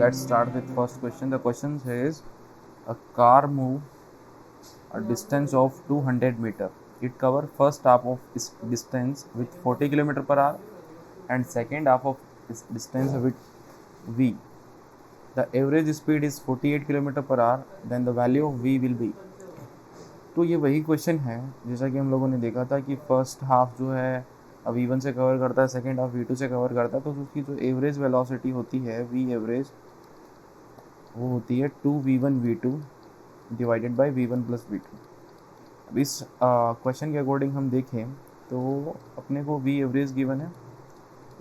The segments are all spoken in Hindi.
let's start with first question. The question says a car move a distance of 200 meter. It cover first half of its distance with 40 km per hour and second half of its distance with v. The average speed is 48 km per hour. Then the value of v will be. तो ये वही क्वेश्चन है जैसा कि हम लोगों ने देखा था कि फर्स्ट हाफ जो है v1 से कवर करता है, सेकेंड हाफ v2 से कवर करता है, तो उसकी जो एवरेज वेलोसिटी होती है v एवरेज वो होती है 2v1v2 divided by v1 plus v2। अब इस क्वेश्चन के अकॉर्डिंग हम देखें तो अपने को v एवरेज गिवन है,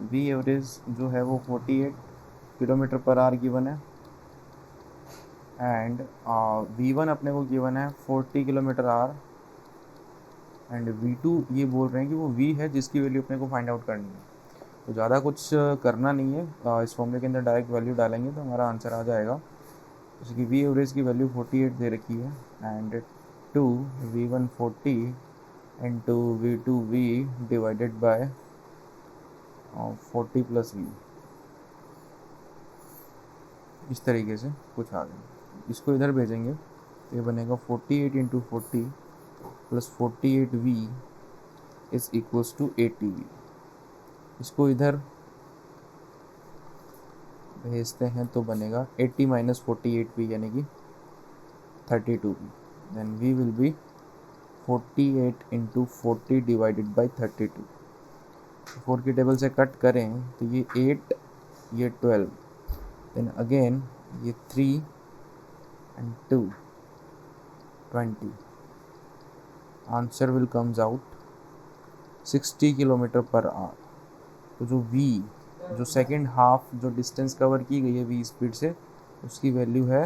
v एवरेज जो है वो 48 किलोमीटर पर आवर गिवन है एंड v1 अपने को गिवन है 40 किलोमीटर आवर एंड v2 ये बोल रहे हैं कि वो v है जिसकी वैल्यू अपने को फाइंड आउट करनी है। तो ज़्यादा कुछ करना नहीं है, इस फॉर्मूले के अंदर डायरेक्ट वैल्यू डालेंगे तो हमारा आंसर आ जाएगा। जैसे कि v एवरेज की वैल्यू 48 दे रखी है and 2v1 40 into v2 v divided by 40 plus v, इस तरीके से कुछ आ गया। इसको इधर भेजेंगे तो ये बनेगा 48 into 40 plus 48v is equals to 80v। इसको इधर भेजते हैं तो बनेगा 80 माइनस 48v यानी कि 32v। Then v will be 48 into 40 divided by 32। 4 की टेबल से कट करें तो ये 8, ये 12, देन अगेन ये 3 and 2, 20। Answer will comes out 60 kilometre per our. तो जो v जो सेकेंड हाफ जो डिस्टेंस कवर की गई है v स्पीड से उसकी वैल्यू है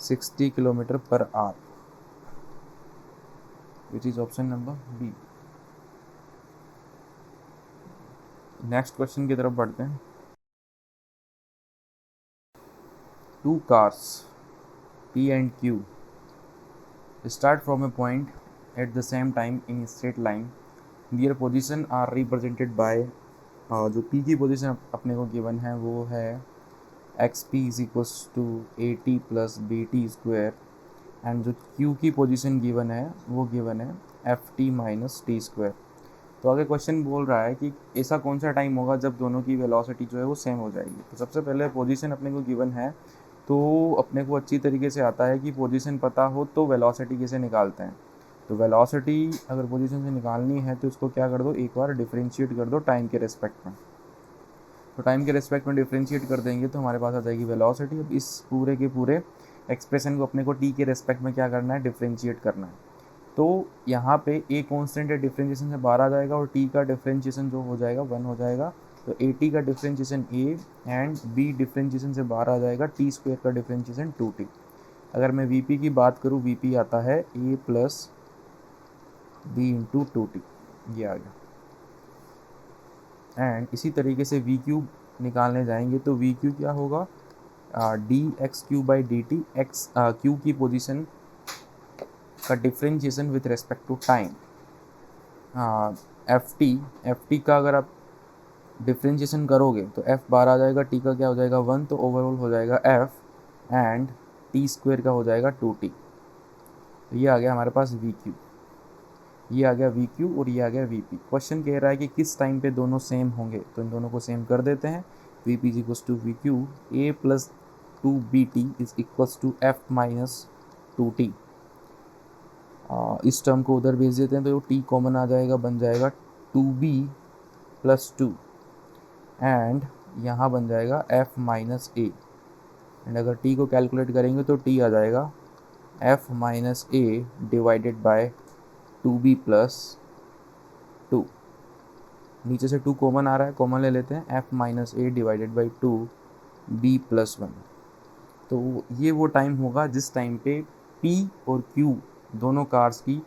60 kilometre per hour, which is option number B. Next question की तरफ बढ़ते हैं। Two cars P and Q start from a point at the same time in a straight line. Their position are represented by जो P की पोजीशन अपने को गिवन है वो है XP is equals to AT plus BT square and जो Q की पोजीशन गिवन है वो गिवन है FT माइनस T स्क्वायर। तो आगे क्वेश्चन बोल रहा है कि ऐसा कौन सा टाइम होगा जब दोनों की वेलोसिटी जो है वो सेम हो जाएगी। तो सबसे पहले पोजीशन अपने को गिवन है तो अपने को अच्छी तरीके से आता है कि पोजीशन पता हो तो वेलोसिटी कैसे निकालते हैं। तो वेलोसिटी अगर पोजीशन से निकालनी है तो उसको क्या कर दो, एक बार डिफरेंशिएट कर दो टाइम के रेस्पेक्ट में। तो टाइम के रेस्पेक्ट में डिफरेंशिएट कर देंगे तो हमारे पास आ जाएगी वेलोसिटी। अब इस पूरे के पूरे एक्सप्रेशन को अपने को टी के रेस्पेक्ट में क्या करना है, डिफरेंशिएट करना है। तो यहाँ पे ए कॉन्स्टेंट है, डिफरेंशिएशन से बाहर आ जाएगा और टी का डिफरेंशिएशन जो हो जाएगा 1 हो जाएगा। तो ए टी का differentiation A and B differentiation से बाहर आ जाएगा टी स्क्वायर का डिफरेंशिएशन 2t। अगर मैं वी पी की बात करूँ, वी पी आता है ए प्लस बी इंटू 2t, ये आ गया। एंड इसी तरीके से वी क्यू निकालने जाएंगे तो वी क्यू क्या होगा, D X Q by D T. X Q की पोजीशन का differentiation with respect to time. F T का अगर आप डिफरेंशिएशन करोगे तो एफ बार आ जाएगा, टी का क्या हो जाएगा 1, तो ओवरऑल हो जाएगा एफ एंड टी स्क्वायर का हो जाएगा 2t। तो ये आ गया हमारे पास वी क्यू, ये आ गया वी क्यू और ये आ गया वी पी। क्वेश्चन कह रहा है कि किस टाइम पे दोनों सेम होंगे, तो इन दोनों को सेम कर देते हैं। V P is equals to V Q A plus 2bt is equals to F minus 2t। इस टर्म को उधर भेज देते हैं तो टी कॉमन आ जाएगा, बन जाएगा 2b प्लस 2 एंड यहाँ बन जाएगा f माइनस ए। एंड अगर t को कैलकुलेट करेंगे तो t आ जाएगा f minus A divided by 2b plus 2। नीचे से 2 कॉमन आ रहा है, कॉमन ले लेते हैं, f minus A divided by 2b plus 1। तो ये वो टाइम होगा जिस टाइम पे p और q दोनों कार्स की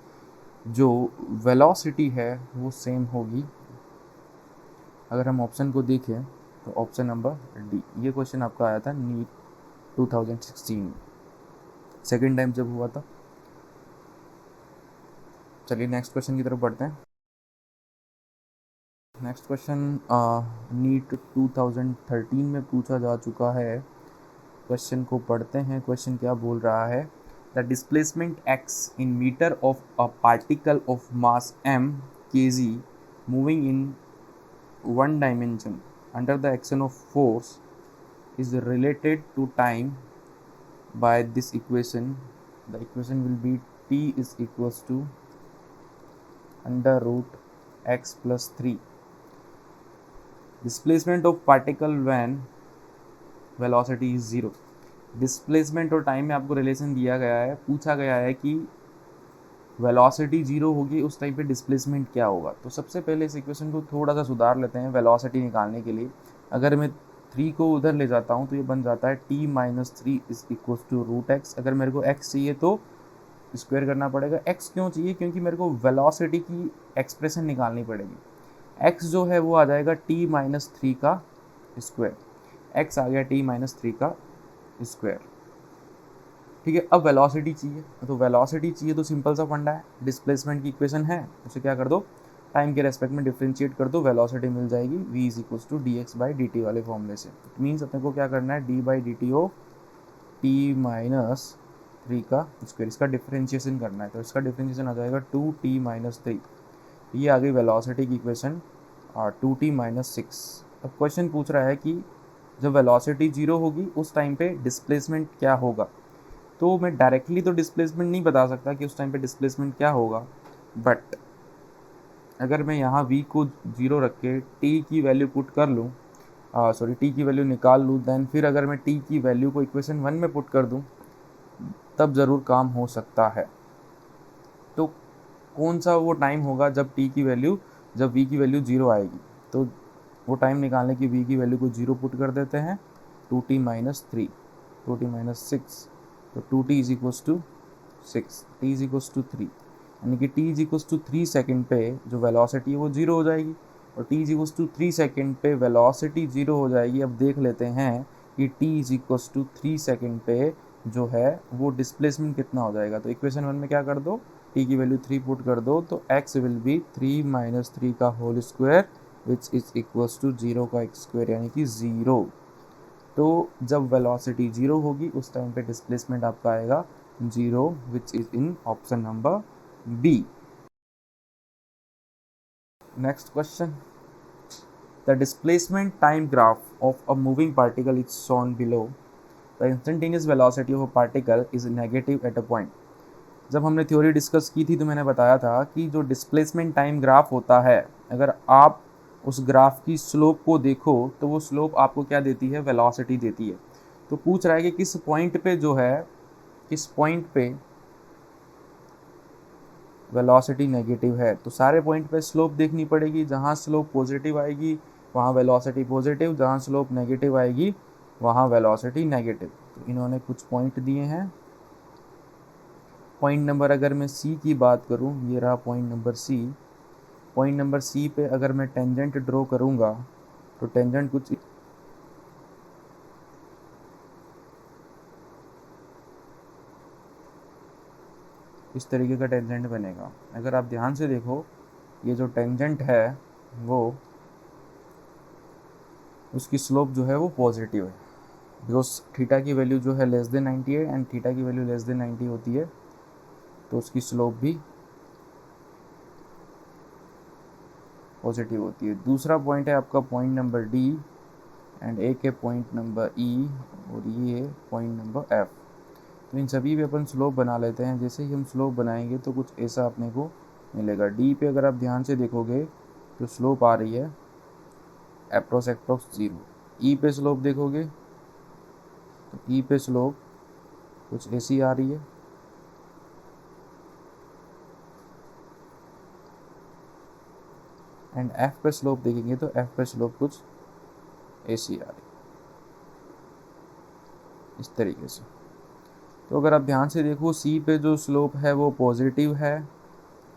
जो वेलोसिटी है वो सेम होगी। अगर हम ऑप्शन को देखें तो ऑप्शन नंबर डी। ये क्वेश्चन आपका आया था नीट 2016 सेकेंड टाइम जब हुआ था। चलिए नेक्स्ट क्वेश्चन की तरफ बढ़ते हैं। नेक्स्ट क्वेश्चन नीट 2013 में पूछा जा चुका है क्वेश्चन को पढ़ते हैं। क्वेश्चन क्या बोल रहा है? The displacement x in metre of a particle of mass m kg moving in one dimension under the action of force is related to time by this equation. The equation will be t is equals to under root x plus 3. Displacement of particle when velocity is 0. Displacement और टाइम में आपको रिलेशन दिया गया है, पूछा गया है कि वेलोसिटी जीरो होगी उस टाइम पे डिस्प्लेसमेंट क्या होगा। तो सबसे पहले इस इक्वेशन को थोड़ा सा सुधार लेते हैं वेलोसिटी निकालने के लिए। अगर मैं 3 को उधर ले जाता हूँ तो ये बन जाता है t minus three is equal to root X. अगर मेरे को x चाहिए तो स्क्वायर करना पड़ेगा। x क्यों चाहिए? क्योंकि मेरे को वेलोसिटी की एक्सप्रेशन निकालनी पड़ेगी। x जो है वो आ जाएगा t माइनस थ्री का स्क्वायर। x आ गया t माइनस थ्री का स्क्वायर। ठीक है, अब वेलोसिटी चाहिए, तो वेलोसिटी चाहिए तो सिंपल सा फंडा है, डिस्प्लेसमेंट की इक्वेशन है, उसे क्या कर दो, टाइम के रेस्पेक्ट में डिफ्रेंशिएट कर दो, वेलोसिटी मिल जाएगी v is equals to D X by D T वाले फॉर्मूले से। इट मीन्स अपने को क्या करना है, D by D T of T minus three का स्क्वायर, इसका डिफ्रेंशिएशन करना है। तो इसका डिफ्रेंशिएशन आ जाएगा टू टी माइनस थ्री। ये आ गई वेलोसिटी की इक्वेशन और टू टी माइनस सिक्स। अब क्वेश्चन पूछ रहा है कि जब वेलोसिटी जीरो होगी उस टाइम पे डिस्प्लेसमेंट क्या होगा। तो मैं डायरेक्टली तो डिस्प्लेसमेंट नहीं बता सकता कि उस टाइम पे डिस्प्लेसमेंट क्या होगा, बट अगर मैं यहाँ v को जीरो रख के t की वैल्यू पुट कर लूँ, सॉरी t की वैल्यू निकाल लूँ, दैन फिर अगर मैं t की वैल्यू को इक्वेशन वन में पुट कर दूँ तब ज़रूर काम हो सकता है। तो कौन सा वो टाइम होगा जब v की वैल्यू जीरो आएगी? तो वो टाइम निकालने की v की वैल्यू को जीरो पुट कर देते हैं, two t minus three, two t minus six, तो two t is equals to six, t is equals to three, यानी कि T is equals to three second पे जो वेलोसिटी है वो जीरो हो जाएगी, और t is equals to three second पे वेलोसिटी जीरो हो जाएगी। अब देख लेते हैं कि T is equals to three second पे जो है वो डिस्प्लेसमेंट कितना हो जाएगा। तो इक्वेशन वन में क्या कर दो, टी की वैल्यू थ्री पुट कर दो, तो x will be three minus three का whole square which is equals to zero का स्क्वायर, यानी कि ज़ीरो। तो जब वेलोसिटी जीरो होगी उस टाइम पे डिस्प्लेसमेंट आपका आएगा zero, which is in option number B. Next question, the displacement time graph of a moving particle is shown below. The instantaneous velocity of a particle is negative at a point. जब हमने थ्योरी डिस्कस की थी तो मैंने बताया था कि जो डिस्प्लेसमेंट टाइम ग्राफ होता है, अगर आप उस ग्राफ की स्लोप को देखो तो वो स्लोप आपको क्या देती है, वेलोसिटी देती है। तो पूछ रहा है कि किस पॉइंट पे जो है, किस पॉइंट पे वेलोसिटी नेगेटिव है। तो सारे पॉइंट पे स्लोप देखनी पड़ेगी, जहाँ स्लोप पॉजिटिव आएगी वहाँ वेलोसिटी पॉजिटिव, जहाँ स्लोप नेगेटिव आएगी वहाँ वेलोसिटी नेगेटिव। तो इन्होंने कुछ पॉइंट दिए हैं। पॉइंट नंबर, अगर मैं सी की बात करूँ, ये रहा point number C. Point number C पे अगर मैं टेंजेंट ड्रॉ करूँगा तो टेंजेंट कुछ इस तरीके का टेंजेंट बनेगा। अगर आप ध्यान से देखो, ये जो टेंजेंट है वो, उसकी स्लोप जो है वो पॉजिटिव है, बिकॉज थीटा की वैल्यू जो है लेस देन 90 है एंड थीटा की वैल्यू लेस देन 90 होती है, तो उसकी स्लोप भी पॉजिटिव होती है। दूसरा पॉइंट है आपका पॉइंट नंबर डी, एंड एक है पॉइंट नंबर ई, और ये है पॉइंट नंबर एफ। तो इन सभी पे अपन स्लोप बना लेते हैं। जैसे ही हम स्लोप बनाएंगे तो कुछ ऐसा अपने को मिलेगा। डी पे अगर आप ध्यान से देखोगे तो स्लोप आ रही है अप्रोक्स जीरो। ई पे स्लोप देखोगे तो ई पे स्लोप कुछ ऐसी आ रही है, एंड एफ पे स्लोप देखेंगे तो एफ पे स्लोप कुछ ऐसी आ रही है, इस तरीके से। तो अगर आप ध्यान से देखो, सी पे जो स्लोप है वो पॉजिटिव है,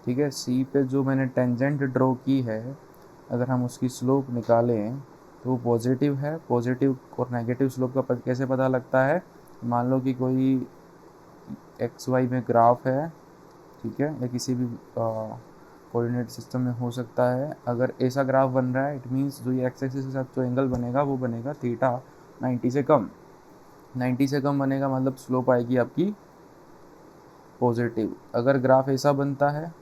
ठीक है। सी पे जो मैंने टेंजेंट ड्रॉ की है, अगर हम उसकी स्लोप निकालें तो वो पॉजिटिव है। पॉजिटिव और नेगेटिव स्लोप का कैसे पता लगता है, मान लो कि कोई एक्स वाई में ग्राफ है, ठीक है, या किसी भी कोऑर्डिनेट सिस्टम में हो सकता है। अगर ऐसा ग्राफ बन रहा है, इट मीन्स जो ये एक्स एक्सिस के साथ जो एंगल बनेगा वो बनेगा थीटा 90 से कम। 90 से कम बनेगा मतलब स्लोप आएगी आपकी पॉजिटिव। अगर ग्राफ ऐसा बनता है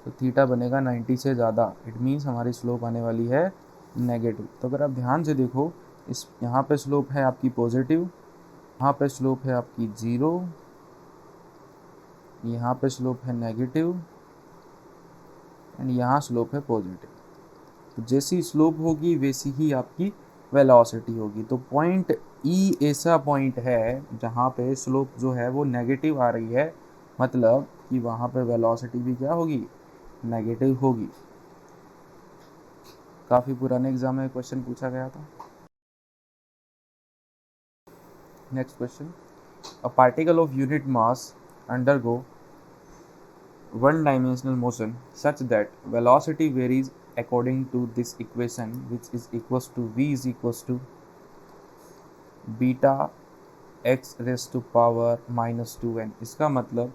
तो थीटा बनेगा 90 से ज़्यादा, इट मीन्स हमारी स्लोप आने वाली है नेगेटिव। तो अगर आप ध्यान से देखो, इस यहाँ पे स्लोप है आपकी पॉजिटिव, यहाँ पे स्लोप है आपकी 0, यहाँ पे स्लोप है नेगेटिव एंड यहाँ स्लोप है पॉजिटिव। तो जैसी स्लोप होगी वैसी ही आपकी वेलोसिटी होगी। तो पॉइंट ई ऐसा पॉइंट है जहाँ पे स्लोप जो है वो नेगेटिव आ रही है, मतलब कि वहाँ पे वेलोसिटी भी क्या होगी, नेगेटिव होगी। काफ़ी पुराने एग्जाम में क्वेश्चन पूछा गया था। Next question, a particle of unit mass undergo one dimensional motion such that velocity varies according to this equation, which is equals to v is equals to beta x raised to power minus 2n। इसका मतलब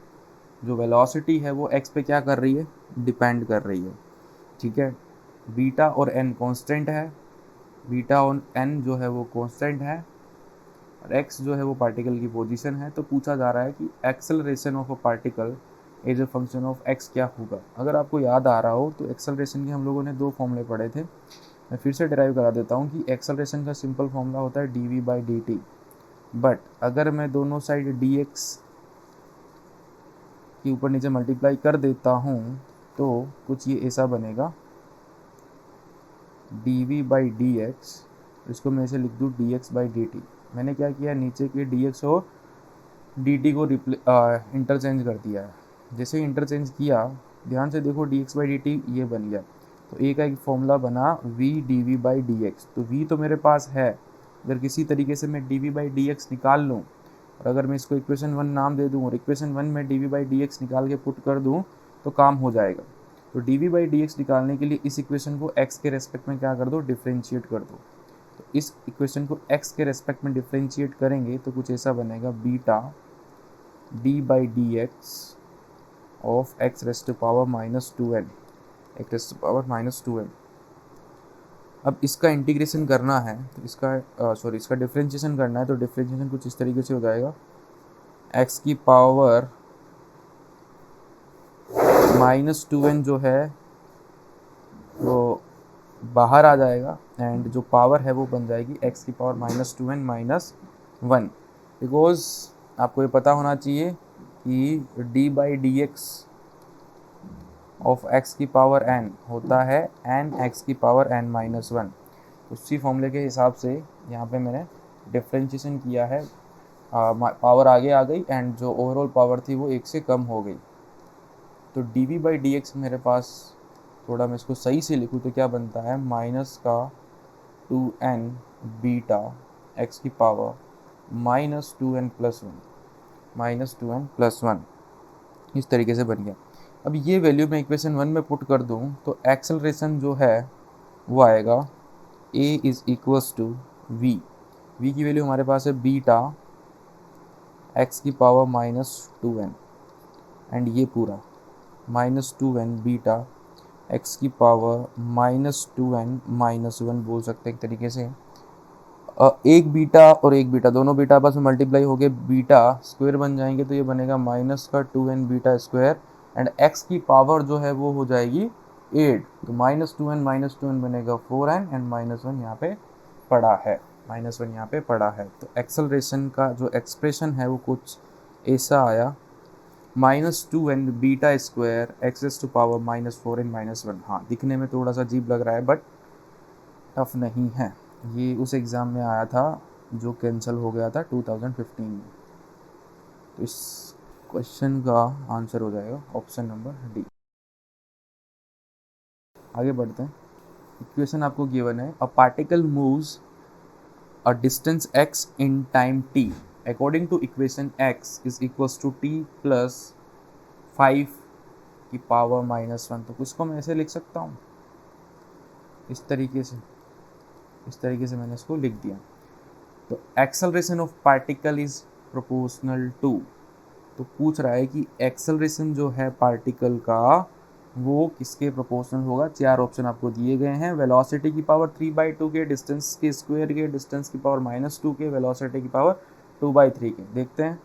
जो वेलोसिटी है वो x पे क्या कर रही है, डिपेंड कर रही है, ठीक है। बीटा और n कांस्टेंट है, बीटा और n जो है वो कांस्टेंट है, और x जो है वो पार्टिकल की पोजीशन है। तो पूछा जा रहा है कि acceleration of a particle as a function of x क्या होगा। अगर आपको याद आ रहा हो तो एक्सेलरेशन के हम लोगों ने दो फॉर्मूले पढ़े थे, मैं फिर से डिराइव करा देता हूँ कि एक्सेलरेशन का सिंपल फॉर्मूला होता है dv/dt, बट अगर मैं दोनों साइड dx के ऊपर नीचे मल्टीप्लाई कर देता हूँ तो कुछ ये ऐसा बनेगा dv/dx, इसको मैं इसे लिख दूँ dx/dt। मैंने क्या किया, नीचे के dx और dt को इंटरचेंज कर दिया है। जैसे इंटरचेंज किया, ध्यान से देखो dx/dt ये बन गया, तो ए का एक फॉर्मूला बना v dv/dx। तो v तो मेरे पास है, अगर किसी तरीके से मैं dv/dx निकाल लूँ और अगर मैं इसको इक्वेशन 1 नाम दे दूँ और इक्वेशन 1 में dv/dx निकाल के पुट कर दूँ तो काम हो जाएगा। तो dv/dx निकालने के लिए इस इक्वेशन को x के रेस्पेक्ट में क्या कर दो, डिफ्रेंशिएट कर दो। तो इस इक्वेशन को x के रेस्पेक्ट में डिफ्रेंशिएट करेंगे तो कुछ ऐसा बनेगा, beta d/dx of x raised to power minus 2n, x raised to power minus 2n। अब इसका इंटीग्रेशन करना है तो इसका डिफ्रेंशिएशन करना है, तो डिफ्रेंशिएशन कुछ इस तरीके से हो जाएगा, x की पावर माइनस 2n जो है वो बाहर आ जाएगा एंड जो पावर है वो बन जाएगी x की power minus 2n minus 1। Because आपको ये पता होना चाहिए कि d/dx ऑफ x की पावर n होता है n x की पावर n माइनस 1। उसी फॉर्मूले के हिसाब से यहाँ पे मैंने डिफ्रेंशिएशन किया है, पावर आगे आ गई एंड जो ओवरऑल पावर थी वो 1 से कम हो गई। तो dv/dx मेरे पास, थोड़ा मैं इसको सही से लिखूँ तो क्या बनता है, माइनस का 2n बीटा x की power minus 2n plus 1, minus 2n plus 1, इस तरीके से बन गया। अब ये वैल्यू मैं इक्वेशन 1 में पुट कर दूँ तो एक्सेलरेशन जो है वो आएगा a is equals to v। v की वैल्यू हमारे पास है बीटा x की पावर माइनस 2n एंड ये पूरा माइनस 2n बीटा x की पावर माइनस 2n माइनस 1 बोल सकते हैं एक तरीके से। एक बीटा और एक बीटा, दोनों बीटा आपस में मल्टीप्लाई हो गए, बीटा स्क्वायर बन जाएंगे तो ये बनेगा माइनस का 2n beta square and x की पावर जो है वो हो जाएगी 8। तो माइनस 2n बनेगा 4n एंड माइनस 1 यहाँ पे पड़ा है, माइनस 1 यहाँ पे पड़ा है। तो एक्सेलरेशन का जो एक्सप्रेशन है वो कुछ ऐसा आया, minus 2n beta square X to power minus 4n minus 1। हाँ, दिखने में थोड़ा सा अजीब लग रहा है बट टफ नहीं है। ये उस एग्ज़ाम में आया था जो कैंसिल हो गया था 2015 में। तो इस क्वेश्चन का आंसर हो जाएगा ऑप्शन नंबर डी। आगे बढ़ते हैं। इक्वेशन आपको गिवन है, a particle moves a distance x in time t according to equation x is equals to t plus 5 की पावर माइनस 1। तो इसको मैं ऐसे लिख सकता हूँ, इस तरीके से मैंने इसको लिख दिया। तो acceleration of particle is proportional to, तो पूछ रहा है कि एक्सेलरेशन जो है पार्टिकल का वो किसके प्रोपोर्शनल होगा। चार ऑप्शन आपको दिए गए हैं, वेलोसिटी की पावर 3/2 के, डिस्टेंस के स्क्वायर के, डिस्टेंस की पावर माइनस 2 के, वेलोसिटी की पावर 2/3 के। देखते हैं,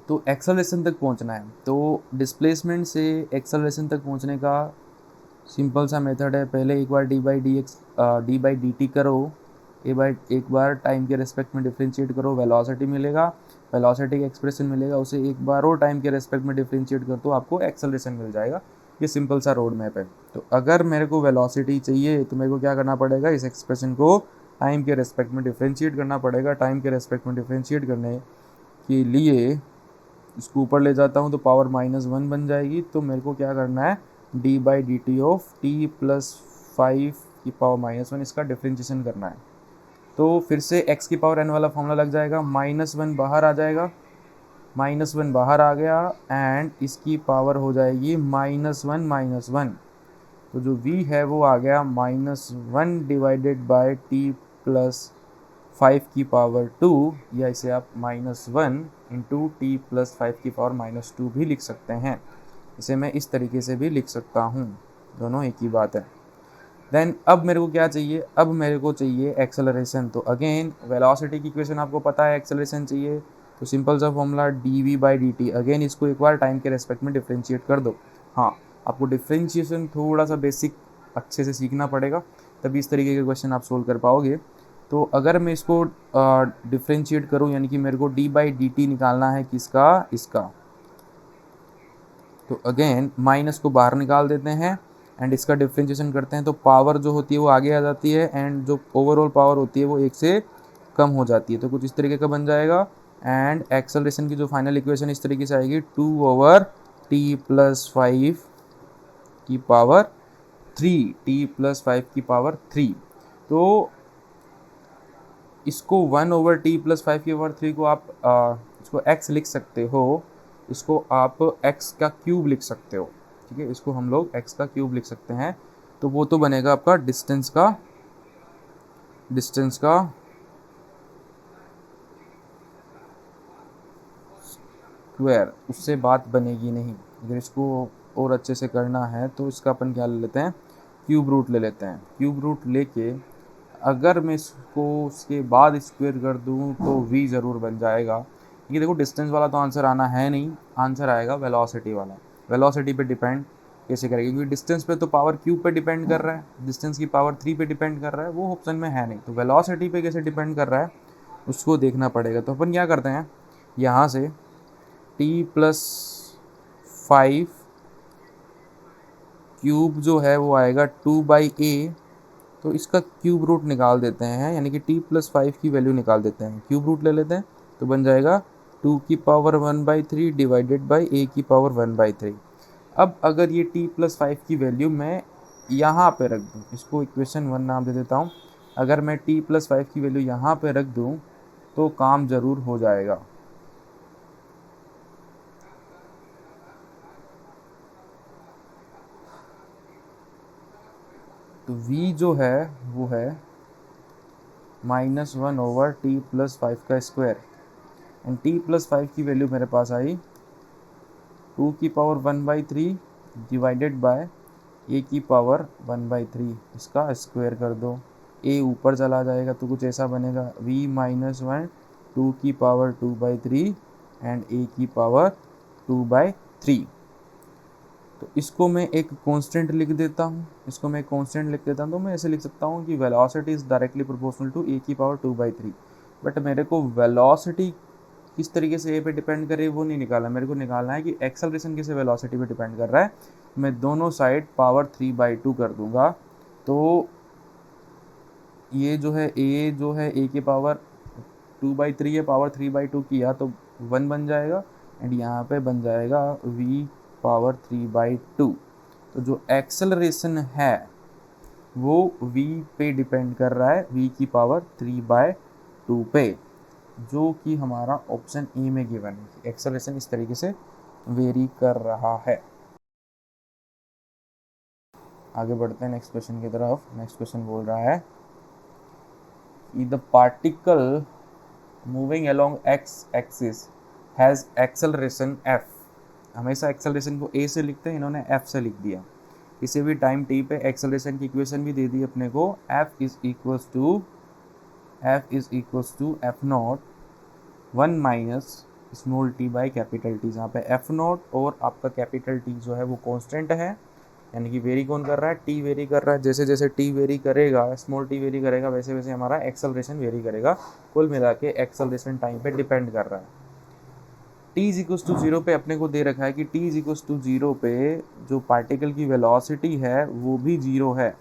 तो एक्सेलरेशन तक पहुंचना है, तो डिस्प्लेसमेंट से एक्सेलरेशन तक पहुंचने का सिंपल सा मेथड है, पहले एक बार d/dt करो, एक बार टाइम के रेस्पेक्ट में डिफ्रेंशिएट करो, वेलोसिटी मिलेगा, वेलोसिटी का एक्सप्रेशन मिलेगा, उसे एक बार और टाइम के रेस्पेक्ट में डिफ्रेंशिएट कर तो आपको एक्सेलरेशन मिल जाएगा। ये सिंपल सा रोड मैप है। तो अगर मेरे को वेलोसिटी चाहिए तो मेरे को क्या करना पड़ेगा, इस एक्सप्रेशन को टाइम के रेस्पेक्ट में डिफ्रेंशिएट करना पड़ेगा। टाइम के रेस्पेक्ट में डिफ्रेंशिएट करने के लिए इसको ऊपर ले जाता हूँ तो पावर -1 बन जाएगी। तो मेरे को क्या करना है, d/dt ऑफ t प्लस 5 की पावर -1 इसका डिफ्रेंशिएशन करना है। तो फिर से x की पावर n वाला फॉर्मूला लग जाएगा, -1 बाहर आ जाएगा, -1 बाहर आ गया एंड इसकी पावर हो जाएगी -1 तो जो v है वो आ गया -1 डिवाइडेड बाय t प्लस 5 की पावर 2, या इसे आप -1 इंटू टी प्लस 5 की पावर -2 भी लिख सकते हैं। इसे मैं इस तरीके से भी लिख सकता हूँ, दोनों एक ही बात है। देन अब मेरे को क्या चाहिए, अब मेरे को चाहिए एक्सेलरेशन। तो अगेन वेलोसिटी की इक्वेशन आपको पता है, एक्सेलरेशन चाहिए तो सिंपल सा फॉर्मूला dv/dt। अगेन इसको एक बार टाइम के रेस्पेक्ट में डिफ्रेंशिएट कर दो। हाँ, आपको डिफ्रेंशिएशन थोड़ा सा बेसिक अच्छे से सीखना पड़ेगा, तभी इस तरीके के क्वेश्चन आप सोल्व कर पाओगे। तो अगर मैं इसको डिफ्रेंशिएट करूँ, यानी कि मेरे को d/dt निकालना है किसका, इसका, तो अगेन माइनस को बाहर निकाल देते हैं एंड इसका डिफ्रेंशिएशन करते हैं, तो पावर जो होती है वो आगे आ जाती है एंड जो ओवरऑल पावर होती है वो 1 से कम हो जाती है। तो कुछ इस तरीके का बन जाएगा एंड एक्सेलरेशन की जो फाइनल इक्वेशन इस तरीके से आएगी, 2/t प्लस 5 की पावर 3, t प्लस 5 की पावर 3। तो इसको 1/t प्लस 5 की पावर 3 को आप इसको x लिख सकते हो, इसको आप x का क्यूब लिख सकते हो, ठीक है, इसको हम लोग x का क्यूब लिख सकते हैं। तो वो तो बनेगा आपका डिस्टेंस का स्क्वायर, उससे बात बनेगी नहीं। अगर इसको और अच्छे से करना है तो इसका अपन क्या ले लेते हैं, क्यूब रूट ले लेते हैं। क्यूब रूट लेके अगर मैं इसको उसके बाद स्क्वायर कर दूं तो v ज़रूर बन जाएगा। ये देखो डिस्टेंस वाला तो आंसर आना है नहीं, आंसर आएगा वेलोसिटी वाला। वेलोसिटी पे डिपेंड कैसे करेगा, क्योंकि डिस्टेंस पे तो पावर क्यूब पे डिपेंड कर रहा है, डिस्टेंस की पावर 3 पे डिपेंड कर रहा है, वो ऑप्शन में है नहीं। तो वेलोसिटी पे कैसे डिपेंड कर रहा है उसको देखना पड़ेगा। तो अपन क्या करते हैं, यहाँ से t प्लस 5 क्यूब जो है वो आएगा 2/a, तो इसका क्यूब रूट निकाल देते हैं, यानी कि t प्लस 5 की वैल्यू निकाल देते हैं, क्यूब रूट ले लेते हैं, तो बन जाएगा 2 की पावर 1/3 डिवाइडेड बाई a की पावर 1/3। अब अगर ये t प्लस 5 की वैल्यू मैं यहाँ पे रख दूँ, इसको इक्वेशन 1 नाम दे देता हूँ, अगर मैं t प्लस 5 की वैल्यू यहाँ पे रख दूँ तो काम ज़रूर हो जाएगा। तो v जो है वो है -1/t प्लस 5 का स्क्वायर एंड t प्लस 5 की वैल्यू मेरे पास आई 2 की पावर 1/3 डिवाइडेड बाय a की पावर 1/3, इसका स्क्वायर कर दो, a ऊपर चला जाएगा तो कुछ ऐसा बनेगा v -1 2 की पावर 2/3 एंड a की पावर 2/3। तो इसको मैं एक कांस्टेंट लिख देता हूँ, तो मैं ऐसे लिख सकता हूँ कि velocity is directly proportional to a की पावर 2/3। बट मेरे को वेलोसिटी किस तरीके से a पे डिपेंड करे वो नहीं निकालना, मेरे को निकालना है कि एक्सेलरेशन किस वेलोसिटी पे डिपेंड कर रहा है। मैं दोनों साइड पावर 3/2 कर दूंगा, तो ये जो है a की पावर 2/3 है, पावर 3/2 किया तो 1 बन जाएगा एंड यहाँ पे बन जाएगा v पावर 3/2। तो जो एक्सेलरेशन है वो v पे डिपेंड कर रहा है, v की पावर 3/2 पे, जो कि हमारा ऑप्शन ए में गिवन है। एक्सेलरेशन इस तरीके से वेरी कर रहा है। आगे बढ़ते हैं नेक्स्ट क्वेश्चन की तरफ। नेक्स्ट क्वेश्चन बोल रहा है कि the particle moving along x axis has acceleration f। हमेशा एक्सेलरेशन को a से लिखते हैं, इन्होंने f से लिख दिया। किसी भी टाइम t पे एक्सेलरेशन की इक्वेशन भी दे दी अपने को, f is equals to f0 1 minus small T by capital T, जहाँ पे एफ नॉट और आपका कैपिटल टी जो है वो कांस्टेंट है, यानी कि वेरी कौन कर रहा है, टी वेरी कर रहा है। जैसे जैसे टी वेरी करेगा, स्मॉल टी वेरी करेगा, वैसे वैसे हमारा एक्सेलरेशन वेरी करेगा। कुल मिला के एक्सेलरेशन टाइम पे डिपेंड कर रहा है। T is equals to zero पे अपने को दे रखा है कि T is equals to zero पे जो पार्टिकल की वेलोसिटी है वो भी जीरो है।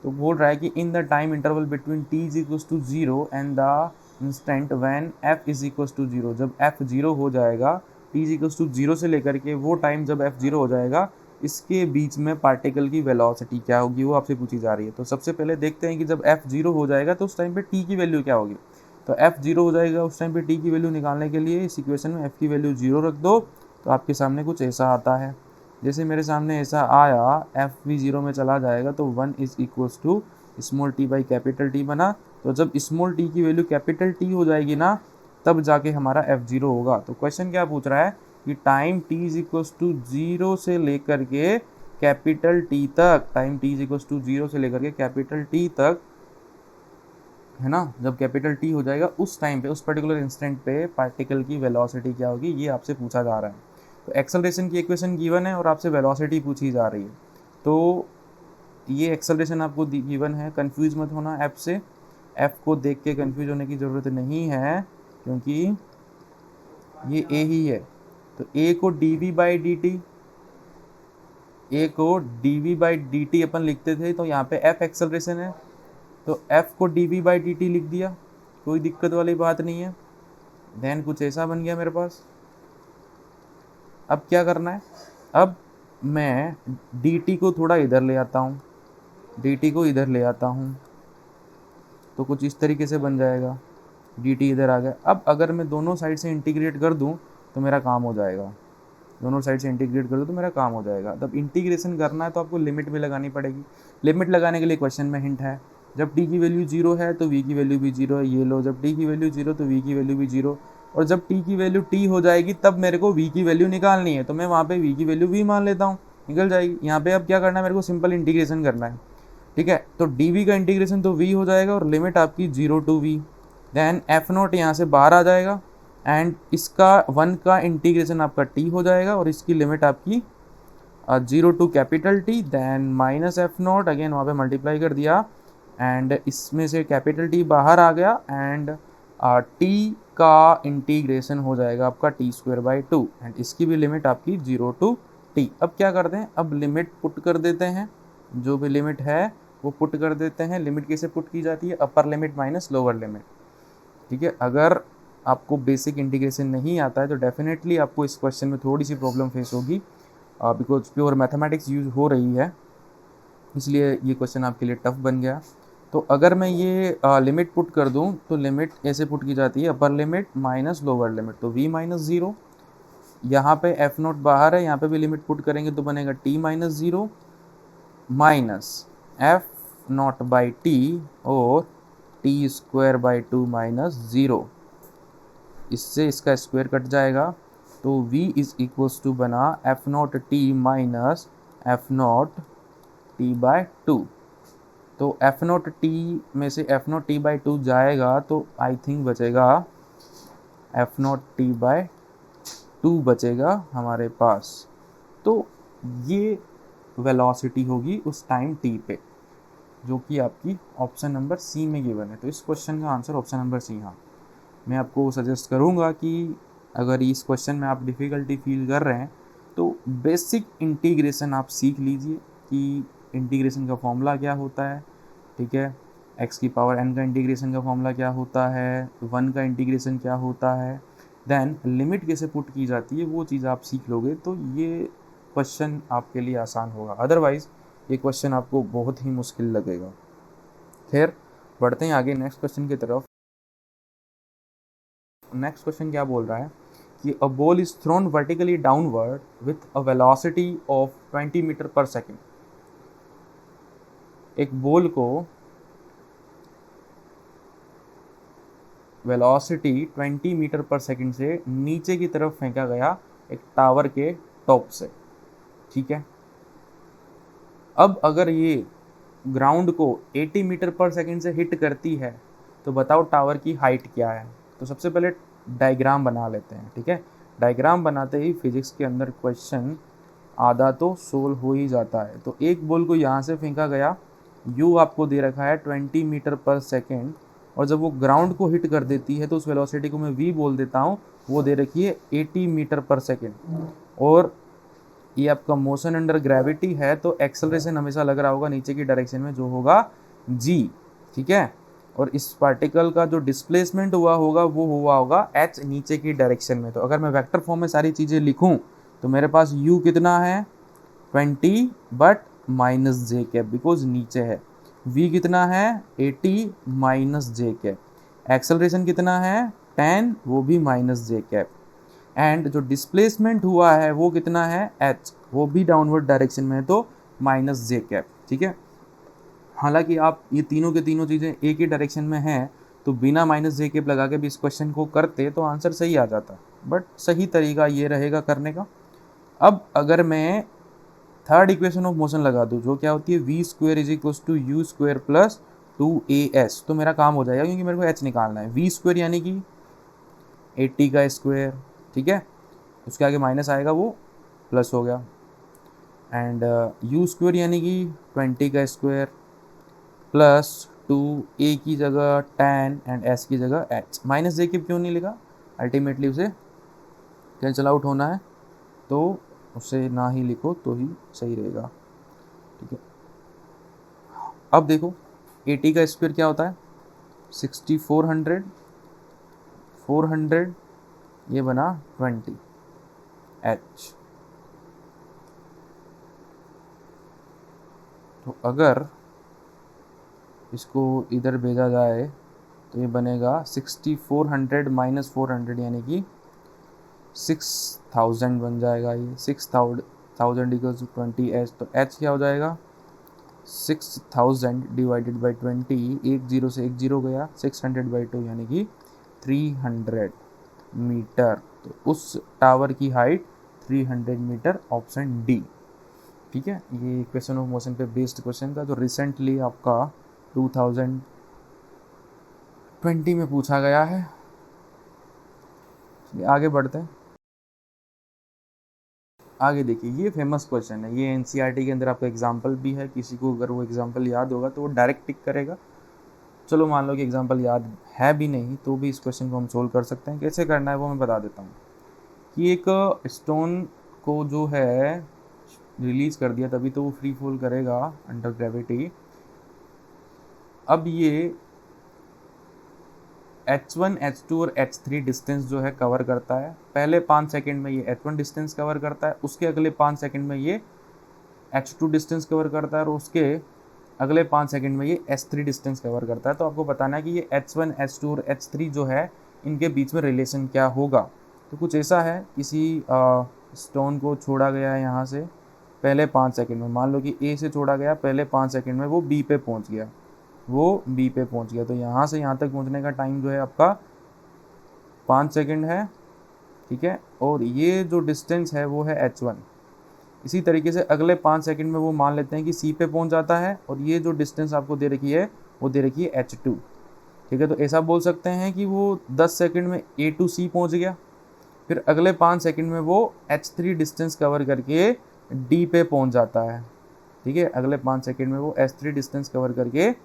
तो बोल रहा है कि in the time interval between T is equals to zero and the instant when F is equals to zero, जब एफ जीरो हो जाएगा, T is equals to zero से लेकर के वो टाइम जब एफ जीरो हो जाएगा, इसके बीच में पार्टिकल की वेलोसिटी क्या होगी वो आपसे पूछी जा रही है। तो सबसे पहले देखते हैं कि जब एफ जीरो हो जाएगा तो उस टाइम पे टी की वैल्यू क्या होगी। तो एफ जीरो हो जाएगा उस टाइम पे टी की वैल्यू निकालने के लिए इस इक्वेशन में एफ की वैल्यू जीरो रख दो, तो आपके सामने कुछ ऐसा आता है। जैसे मेरे सामने ऐसा आया, एफ भी जीरो में चला जाएगा तो 1 is equals to small T by capital T बना। तो जब स्मॉल टी की वैल्यू कैपिटल टी हो जाएगी ना, तब जाके हमारा एफ जीरो होगा। तो क्वेश्चन क्या पूछ रहा है कि time T is equals to zero से लेकर के कैपिटल टी तक, time T is equals to zero से लेकर के कैपिटल टी तक, है ना, जब कैपिटल टी हो जाएगा उस टाइम पे, उस पर्टिकुलर इंस्टेंट पे पार्टिकल की वेलोसिटी क्या होगी, ये आपसे पूछा जा रहा है। तो एक्सेलरेशन की इक्वेशन गिवन है और आपसे वेलोसिटी पूछी जा रही है। तो ये एक्सेलरेशन आपको गिवन है, कंफ्यूज मत होना एफ से। एफ को देख के कंफ्यूज होने की ज़रूरत नहीं है, क्योंकि ये ए ही है। तो ए को D we by D t, a को D we by D t अपन लिखते थे, तो यहाँ पे एफ एक्सेलरेशन है, तो एफ को D we by D T लिख दिया, कोई दिक्कत वाली बात नहीं है। देन कुछ ऐसा बन गया मेरे पास। अब क्या करना है, अब मैं डी टी को थोड़ा इधर ले आता हूँ, डी टी को इधर ले आता हूँ, तो कुछ इस तरीके से बन जाएगा। डी टी इधर आ गया। अब अगर मैं दोनों साइड से इंटीग्रेट कर दूँ तो मेरा काम हो जाएगा, दोनों साइड से इंटीग्रेट कर दूँ तो मेरा काम हो जाएगा। तब इंटीग्रेशन करना है तो आपको लिमिट भी लगानी पड़ेगी। लिमिट लगाने के लिए क्वेश्चन में हिंट है, जब टी की वैल्यू जीरो है तो वी की वैल्यू भी जीरो है, ये लो, जब टी की वैल्यू जीरो तो वी की वैल्यू भी जीरो, और जब टी की वैल्यू टी हो जाएगी तब मेरे को वी की वैल्यू निकालनी है, तो मैं वहाँ पे वी की वैल्यू वी मान लेता हूँ, निकल जाएगी। यहाँ पे अब क्या करना है, मेरे को सिंपल इंटीग्रेशन करना है, ठीक है। तो डी वी का इंटीग्रेशन तो वी हो जाएगा और लिमिट आपकी zero to V, then F naught यहाँ से बाहर आ जाएगा एंड इसका 1 का इंटीग्रेशन आपका टी हो जाएगा और इसकी लिमिट आपकी zero to capital T, then minus F naught, again वहाँ पे मल्टीप्लाई कर दिया एंड इसमें से कैपिटल टी बाहर आ गया एंड टी का इंटीग्रेशन हो जाएगा आपका T square by to and इसकी भी लिमिट आपकी जीरो टू टी। अब क्या करते हैं, अब लिमिट पुट कर देते हैं, जो भी लिमिट है वो पुट कर देते हैं। लिमिट कैसे पुट की जाती है, upper limit minus lower limit, ठीक है। अगर आपको बेसिक इंटीग्रेशन नहीं आता है तो डेफिनेटली आपको इस क्वेश्चन में थोड़ी सी प्रॉब्लम फेस होगी, बिकॉज प्योर मैथमेटिक्स यूज हो रही है, इसलिए ये क्वेश्चन आपके लिए टफ बन गया। तो अगर मैं ये लिमिट पुट कर दूं तो लिमिट ऐसे पुट की जाती है, upper limit minus lower limit, तो v माइनस ज़ीरो, यहाँ पे एफ नोट बाहर है, यहाँ पे भी लिमिट पुट करेंगे तो बनेगा t minus zero minus f not by t और t square by two minus zero, इससे इसका स्क्वायर कट जाएगा, तो v इज इक्वल्स टू बना f not t minus f not t by two. तो एफ नॉट टी में से f not t by two जाएगा तो आई थिंक बचेगा f not t by two बचेगा हमारे पास। तो ये वेलोसिटी होगी उस टाइम टी पे, जो कि आपकी ऑप्शन नंबर सी में गिवन है। तो इस क्वेश्चन का आंसर ऑप्शन नंबर सी। हाँ, मैं आपको सजेस्ट करूँगा कि अगर इस क्वेश्चन में आप डिफ़िकल्टी फील कर रहे हैं तो बेसिक इंटीग्रेशन आप सीख लीजिए कि इंटीग्रेशन का फॉर्मूला क्या होता है, ठीक है। एक्स की पावर एन का इंटीग्रेशन का फॉर्मूला क्या होता है, 1 का इंटीग्रेशन क्या होता है, देन लिमिट कैसे पुट की जाती है, वो चीज़ आप सीख लोगे तो ये क्वेश्चन आपके लिए आसान होगा। अदरवाइज़ ये क्वेश्चन आपको बहुत ही मुश्किल लगेगा। खैर, बढ़ते हैं आगे नेक्स्ट क्वेश्चन की तरफ। नेक्स्ट क्वेश्चन क्या बोल रहा है कि a ball is thrown vertically downward with a velocity of 20 metre per second. एक बॉल को वेलोसिटी 20 मीटर पर सेकेंड से नीचे की तरफ फेंका गया एक टावर के टॉप से, ठीक है। अब अगर ये ग्राउंड को 80 मीटर पर सेकेंड से हिट करती है तो बताओ टावर की हाइट क्या है। तो सबसे पहले डायग्राम बना लेते हैं, ठीक है। डायग्राम बनाते ही फिजिक्स के अंदर क्वेश्चन आधा तो सोल्व हो ही जाता है। तो एक बॉल को यहाँ से फेंका गया, यू आपको दे रखा है 20 मीटर पर सेकेंड, और जब वो ग्राउंड को हिट कर देती है तो उस वेलोसिटी को मैं वी बोल देता हूँ, वो दे रखी है 80 मीटर पर सेकेंड। और ये आपका मोशन अंडर ग्रेविटी है, तो एक्सेलरेशन हमेशा लग रहा होगा नीचे की डायरेक्शन में, जो होगा जी, ठीक है। और इस पार्टिकल का जो डिस्प्लेसमेंट हुआ होगा वो हुआ होगा एच नीचे की डायरेक्शन में। तो अगर मैं वेक्टर फॉर्म में सारी चीज़ें लिखूं तो मेरे पास u कितना है 20 but minus J cap, because नीचे है। v कितना है 80 माइनस जे कैप। एक्सेलरेशन कितना है 10, वो भी माइनस जे कैप। एंड जो डिस्प्लेसमेंट हुआ है वो कितना है h, वो भी डाउनवर्ड डायरेक्शन में है, तो माइनस जे कैप, ठीक है। हालांकि आप ये तीनों के तीनों चीज़ें एक ही डायरेक्शन में हैं, तो बिना माइनस जे कैप लगा के भी इस क्वेश्चन को करते तो आंसर सही आ जाता, बट सही तरीका ये रहेगा करने का। अब अगर मैं थर्ड इक्वेशन ऑफ मोशन लगा दूँ, जो क्या होती है V square is equal to U square plus 2as, तो मेरा काम हो जाएगा, क्योंकि मेरे को h निकालना है। वी स्क्वेयर यानी कि 80 का स्क्वायर, ठीक है, उसके आगे माइनस आएगा वो प्लस हो गया। एंड यू स्क्वायर यानी कि 20 का स्क्वायर प्लस 2a की जगह 10 एंड s की जगह h। माइनस जे क्यों नहीं लिखा, अल्टीमेटली उसे कैंसल आउट होना है, तो उसे ना ही लिखो तो ही सही रहेगा, ठीक है। अब देखो 80 का स्क्वायर क्या होता है 6400, 400, ये बना 20 h। तो अगर इसको इधर भेजा जाए तो ये बनेगा 6400 माइनस 400 यानी कि 6000 बन जाएगा। ये 6000 इक्वल्स टू 20h, तो h क्या हो जाएगा 6000 डिवाइडेड बाई 20, एक जीरो से एक जीरो गया, 600/2 यानी कि 300 मीटर। तो उस टावर की हाइट 300 मीटर, ऑप्शन डी, ठीक है। ये क्वेश्चन ऑफ मोशन पे बेस्ड क्वेश्चन था, जो रिसेंटली आपका 2020 में पूछा गया है। आगे बढ़ते हैं। आगे देखिए, ये फेमस क्वेश्चन है, ये एनसीईआरटी के अंदर आपका एग्जाम्पल भी है। किसी को अगर वो एग्जाम्पल याद होगा तो वो डायरेक्ट टिक करेगा। चलो मान लो कि एग्जाम्पल याद है भी नहीं, तो भी इस क्वेश्चन को हम सोल्व कर सकते हैं। कैसे करना है वो मैं बता देता हूँ। कि एक स्टोन को जो है रिलीज़ कर दिया, तभी तो वो फ्री फॉल करेगा अंडर ग्रेविटी। अब ये h1, h2 और h3 डिस्टेंस जो है कवर करता है। पहले 5 सेकंड में ये h1 डिस्टेंस कवर करता है, उसके अगले 5 सेकंड में ये h2 डिस्टेंस कवर करता है, और उसके अगले 5 सेकंड में ये h3 डिस्टेंस कवर करता है। तो आपको बताना है कि ये h1, h2 और h3 जो है इनके बीच में रिलेशन क्या होगा। तो कुछ ऐसा है, किसी स्टोन को छोड़ा गया है यहाँ से पहले 5 सेकंड में, मान लो कि ए से छोड़ा गया, पहले 5 सेकंड में वो बी पे पहुँच गया, तो यहाँ से यहाँ तक पहुँचने का टाइम जो है आपका 5 सेकंड है, ठीक है। और ये जो डिस्टेंस है वो है h1। इसी तरीके से अगले 5 सेकंड में वो मान लेते हैं कि सी पे पहुँच जाता है, और ये जो डिस्टेंस आपको दे रखी है वो दे रखी है h2, ठीक है। तो ऐसा बोल सकते हैं कि वो 10 सेकंड में ए टू सी पहुँच गया, फिर अगले 5 सेकंड में वो h3 डिस्टेंस कवर करके डी पे पहुँच जाता है, ठीक है। अगले 5 सेकंड में वो h3 डिस्टेंस कवर करके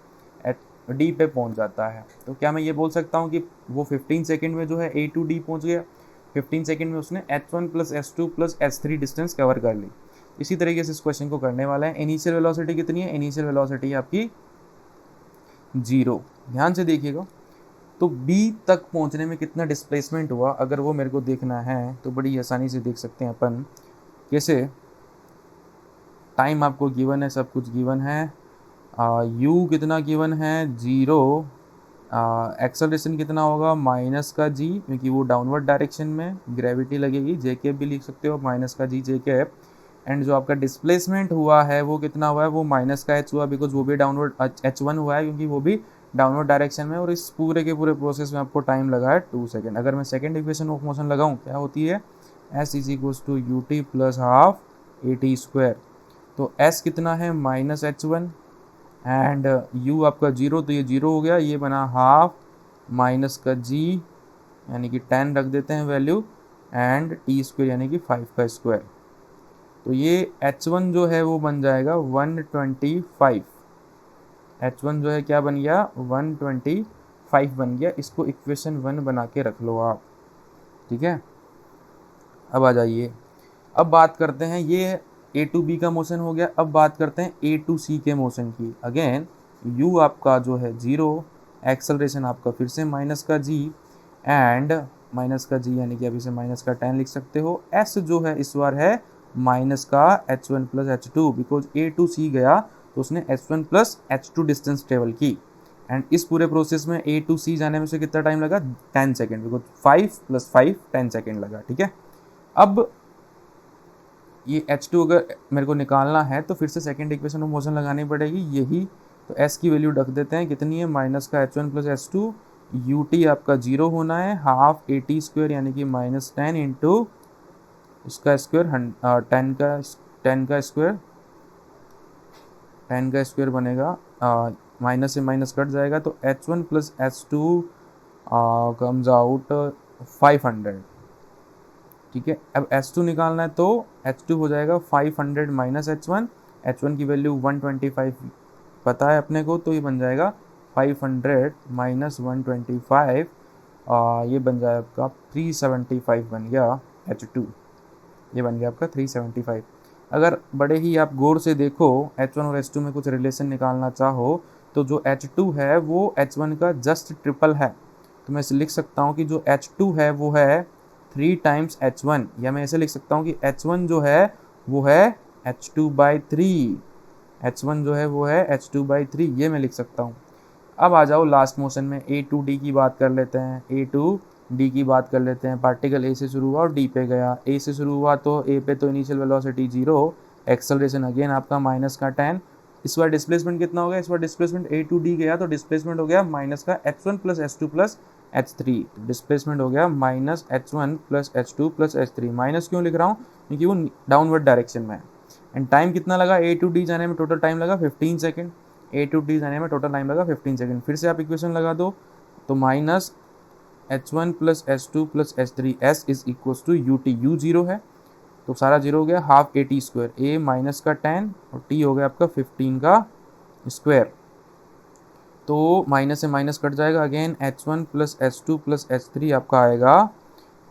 डी पे पहुंच जाता है। तो क्या मैं ये बोल सकता हूँ कि वो 15 सेकंड में जो है ए टू डी पहुंच गया, 15 सेकंड में उसने h1 plus h2 plus h3 distance cover कर ली। इसी तरीके से इस क्वेश्चन को करने वाला है। इनिशियल वेलोसिटी कितनी है, इनिशियल वेलोसिटी आपकी 0। ध्यान से देखिएगा। तो बी तक पहुंचने में कितना डिस्प्लेसमेंट हुआ, अगर वो मेरे को देखना है तो बड़ी आसानी से देख सकते हैं अपन। कैसे, टाइम आपको गिवन है, सब कुछ गिवन है, यू कितना गिवन है 0, एक्सेलरेशन कितना होगा माइनस का जी, क्योंकि वो डाउनवर्ड डायरेक्शन में ग्रेविटी लगेगी, जे कैप भी लिख सकते हो माइनस का जी जे कैप। एंड जो आपका डिस्प्लेसमेंट हुआ है वो कितना हुआ है, वो माइनस का h हुआ, बिकॉज वो भी डाउनवर्ड h1 हुआ है, क्योंकि वो भी डाउनवर्ड डायरेक्शन में। और इस पूरे के पूरे प्रोसेस में आपको टाइम लगा है 2 सेकेंड। अगर मैं सेकेंड इक्वेशन ऑफ मोशन लगाऊँ, क्या होती है s is equals to u t plus half a t square. तो s कितना है माइनस h1 एंड u आपका 0, तो ये 0 हो गया, ये बना हाफ माइनस का g यानी कि 10 रख देते हैं वैल्यू, एंड टी स्क्वायर यानी कि 5 का स्क्वायर। तो ये h1 जो है वो बन जाएगा 125। h1 जो है क्या बन गया, 125 बन गया। इसको इक्वेशन 1 बना के रख लो आप, ठीक है। अब आ जाइए, अब बात करते हैं, ये ए टू बी का मोशन हो गया। अब बात करते हैं ए टू सी के मोशन की। अगेन u आपका जो है 0, एक्सेलरेशन आपका फिर से माइनस का g, एंड माइनस का g यानी कि अभी से माइनस का 10 लिख सकते हो। s जो है इस बार है माइनस का h1 plus h2, because a to c गया तो उसने h1 plus h2 distance travel की। एंड इस पूरे प्रोसेस में ए टू सी जाने में से कितना टाइम लगा, 10 सेकेंड, बिकॉज 5 प्लस 5 10 सेकेंड लगा, ठीक है। अब ये H2 अगर मेरे को निकालना है तो फिर से सेकंड इक्वेशन में मोशन लगानी पड़ेगी यही। तो S की वैल्यू रख देते हैं, कितनी है, माइनस का h1 प्लस h2, ut आपका 0 होना है, हाफ ए टी स्क्वायर यानी कि माइनस 10 इंटू इसका स्क्वायर 10 का 10 का स्क्वायर 10 का स्क्वायर बनेगा, माइनस से माइनस कट जाएगा तो h1 plus h2 comes out 500, ठीक है। अब h2 निकालना है तो h2 हो जाएगा 500 माइनस h1, h1 की वैल्यू 125 पता है अपने को, तो ये बन जाएगा 500 माइनस 125, ये बन जाएगा आपका 375 बन गया h2, ये बन गया आपका 375। अगर बड़े ही आप गौर से देखो h1 और h2 में कुछ रिलेशन निकालना चाहो तो जो h2 है वो h1 का जस्ट ट्रिपल है। तो मैं लिख सकता हूँ कि जो h2 है वो है 3 टाइम्स h1, या मैं ऐसे लिख सकता हूँ कि h1 जो है वो है h2/3, h1 जो है वो है h2/3, ये मैं लिख सकता हूँ। अब आ जाओ लास्ट मोशन में ए टू डी की बात कर लेते हैं, ए टू डी की बात कर लेते हैं। पार्टिकल ए से शुरू हुआ और डी पे गया, ए से शुरू हुआ तो ए पे तो इनिशियल वेलोसिटी 0, एक्सेलरेशन अगेन आपका माइनस का 10। इस बार डिस्प्लेसमेंट कितना हो गया, इस बार डिस्प्लेसमेंट ए टू डी गया तो डिस्प्लेसमेंट हो गया माइनस का h1 plus h2 plus h3, displacement हो गया minus h1 plus h2 plus h3। Minus क्यों लिख रहा हूँ, क्योंकि वो डाउनवर्ड डायरेक्शन में है। एंड टाइम कितना लगा ए टू डी जाने में, टोटल टाइम लगा 15 सेकेंड, ए टू डी जाने में टोटल टाइम लगा 15 सेकेंड। फिर से आप इक्वेशन लगा दो तो minus h1 plus h2 plus h3, s is equal to ut, u 0 है तो सारा 0 हो गया, half a t square, a minus का 10 और t हो गया आपका 15 का स्क्वायर। तो माइनस से माइनस कट जाएगा, again h1 plus h2 plus h3 आपका आएगा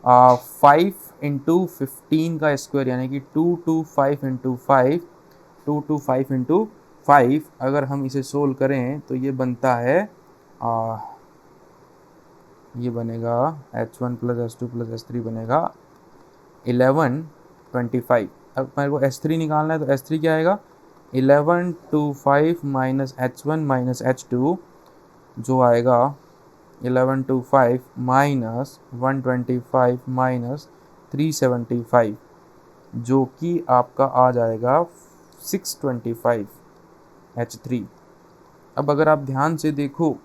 5 इंटू 15 का स्क्वायर यानी कि 225 इंटू 5, 225 इंटू 5। अगर हम इसे सोल्व करें तो ये बनता है ये बनेगा h1 plus h2 plus h3 बनेगा 1125। अब मेरे को h3 निकालना है तो h3 क्या आएगा, 1125 माइनस h1 माइनस h2 जो आएगा 1125 माइनस 125 माइनस 375 जो कि आपका आ जाएगा 625 h3। अब अगर आप ध्यान से देखो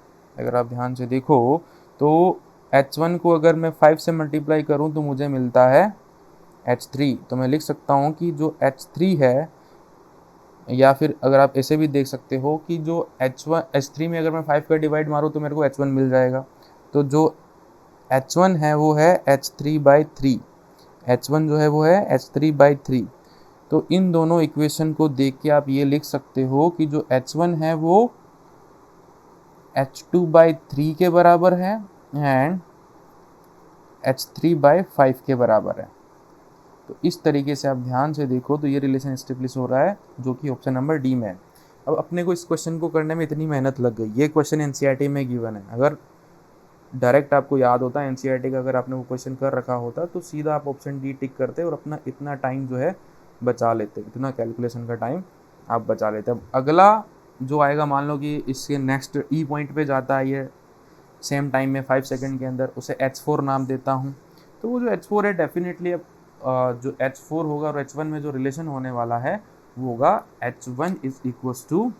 तो h1 को अगर मैं 5 से मल्टीप्लाई करूं तो मुझे मिलता है h3। तो मैं लिख सकता हूं कि जो h3 है, या फिर अगर आप ऐसे भी देख सकते हो कि जो h3 में अगर मैं 5 का डिवाइड मारूं तो मेरे को h1 मिल जाएगा। तो जो h1 है वो है h3/3, h1 जो है वो है h3/3। तो इन दोनों इक्वेशन को देख के आप ये लिख सकते हो कि जो h1 है वो h2/3 के बराबर है एंड h3/5 के बराबर है। तो इस तरीके से आप ध्यान से देखो तो ये रिलेशन एस्टेब्लिश हो रहा है जो कि ऑप्शन नंबर डी में है। अब अपने को इस क्वेश्चन को करने में इतनी मेहनत लग गई, ये क्वेश्चन एनसीईआरटी में गिवन है। अगर डायरेक्ट आपको याद होता है एनसीईआरटी का, अगर आपने वो क्वेश्चन कर रखा होता तो सीधा आप ऑप्शन डी टिक करते और अपना इतना टाइम जो है बचा लेते, इतना कैलकुलेशन का टाइम आप बचा लेते। अब अगला जो आएगा, मान लो कि इसके नेक्स्ट ई पॉइंट पे जाता है ये सेम टाइम में 5 सेकंड के अंदर, उसे h4 नाम देता हूँ। तो वो जो h4 है डेफिनेटली जो h4 होगा और h1 में जो रिलेशन होने वाला है वो होगा h1 is equals to